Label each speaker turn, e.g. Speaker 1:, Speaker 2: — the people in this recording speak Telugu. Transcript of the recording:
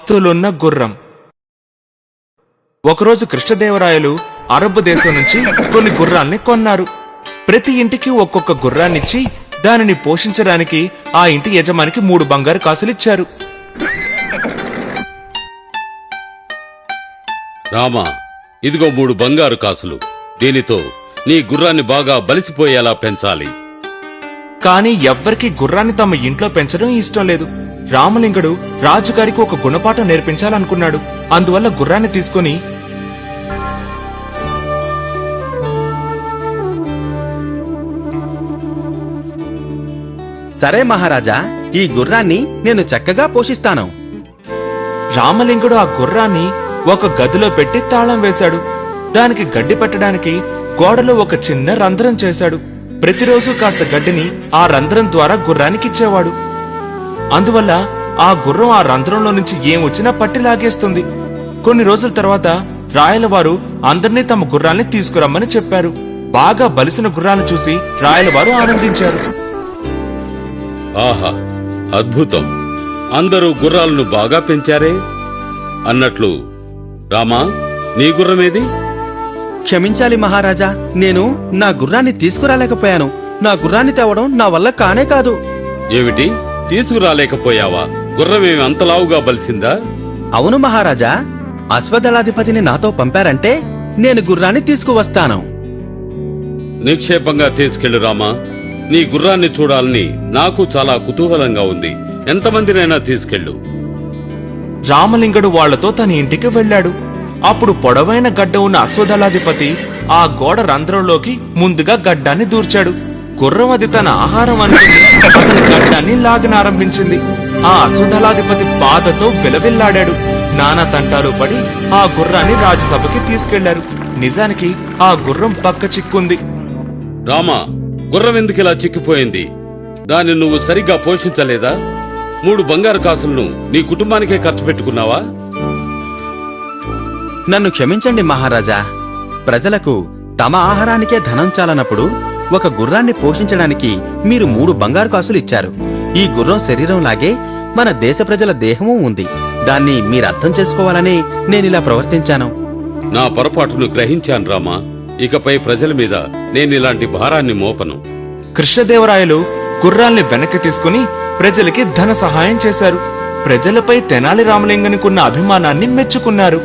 Speaker 1: వస్తువులున్న గుర్రం. ఒకరోజు కృష్ణదేవరాయలు అరబ్ దేశం నుంచి కొన్ని గుర్రాల్ని కొన్నారు. ప్రతి ఇంటికి ఒక్కొక్క గుర్రాన్నిచ్చి దానిని పోషించడానికి ఆ ఇంటి యజమానికి 3 బంగారు కాసులిచ్చారు.
Speaker 2: రామా, ఇదిగో 3 బంగారు కాసులు. దీనితో నీ గుర్రాన్ని బాగా బలిసిపోయేలా పెంచాలి.
Speaker 1: కాని ఎవ్వరికీ గుర్రాన్ని తమ ఇంట్లో పెంచడం ఇష్టం లేదు. రామలింగుడు రాజుగారికి ఒక గుణపాఠం నేర్పించాలనుకున్నాడు. అందువల్ల గుర్రాన్ని తీసుకుని
Speaker 3: సరే మహారాజా, ఈ గుర్రాన్ని నేను చక్కగా పోషిస్తాను.
Speaker 1: రామలింగుడు ఆ గుర్రాన్ని ఒక గదిలో పెట్టి తాళం వేశాడు. దానికి గడ్డి పెట్టడానికి గోడలో ఒక చిన్న రంధ్రం చేశాడు. ప్రతిరోజు కాస్త గడ్డిని ఆ రంధ్రం ద్వారా గుర్రానికిచ్చేవాడు. అందువల్ల ఆ గుర్రం ఆ రంధ్రంలో నుంచి ఏమొచ్చినా పట్టి లాగేస్తుంది. కొన్ని రోజుల తర్వాత రాయలవారు అందర్నీ తమ గుర్రాల్ని తీసుకురమ్మని చెప్పారు. బాగా బలిసిన గుర్రాన్ని చూసి రాయలవారు ఆనందించారు.
Speaker 2: ఆహా, అద్భుతం! అందరూ గుర్రాలను బాగా పెంచారే. అన్నట్లు రామా, నీ గుర్రమేది?
Speaker 3: క్షమించాలి మహారాజా, నేను నా గుర్రాన్ని తీసుకురాలేకపోయాను. నా గుర్రాన్ని తేవడం నా వల్ల కానే కాదు.
Speaker 2: ఏమిటి, తీసుకురాలేకపోయావా? గుర్రమేమి అంతలావుగా బలిసిందా?
Speaker 3: అవును మహారాజా, అశ్వదళాధిపతిని నాతో పంపారంటే నేను గుర్రాన్ని తీసుకువస్తాను.
Speaker 2: నిక్షేపంగా తీసుకెళ్లు రామా. నీ గుర్రాన్ని చూడాలని నాకు చాలా కుతూహలంగా ఉంది. ఎంతమందినైనా తీసుకెళ్ళు.
Speaker 1: రామలింగుడు వాళ్లతో తన ఇంటికి వెళ్లాడు. అప్పుడు పొడవైన గడ్డ ఉన్న అశ్వదళాధిపతి ఆ గోడ రంధ్రంలోకి ముందుగా గడ్డాన్ని దూర్చాడు. గుర్రం అది తన ఆహారం అనుకుని అతని గడ్డాన్ని లాగనారంభించింది. ఆ అశ్వదళాధిపతి బాధతో విలవిల్లాడాడు. నానా తంటాలు పడి ఆ గుర్రాన్ని రాజసభకి తీసుకెళ్లారు. నిజానికి ఆ గుర్రం పక్క చిక్కుంది.
Speaker 2: రామా, గుర్రం ఎందుకిలా చిక్కిపోయింది? దాన్ని నువ్వు సరిగ్గా పోషించలేదా? 3 బంగారు కాసులను నీ కుటుంబానికే ఖర్చు పెట్టుకున్నావా?
Speaker 3: నన్ను క్షమించండి మహారాజా. ప్రజలకు తమ ఆహారానికే ధనం చాలనప్పుడు ఒక గుర్రాన్ని పోషించడానికి మీరు 3 బంగారు కాసులు ఇచ్చారు. ఈ గుర్రం శరీరంలాగే మన దేశ ప్రజల దేహమూ ఉంది. దాన్ని మీరర్థం చేసుకోవాలని నేనిలా ప్రవర్తించాను.
Speaker 2: నా పొరపాటును గ్రహించాను రామా. ఇకపై ప్రజల మీద నేనిలాంటి భారాన్ని మోపను.
Speaker 1: కృష్ణదేవరాయలు గుర్రాల్ని వెనక్కి తీసుకుని ప్రజలకి ధన సహాయం చేశారు. ప్రజలపై తెనాలి రామలింగానికున్న అభిమానాన్ని మెచ్చుకున్నారు.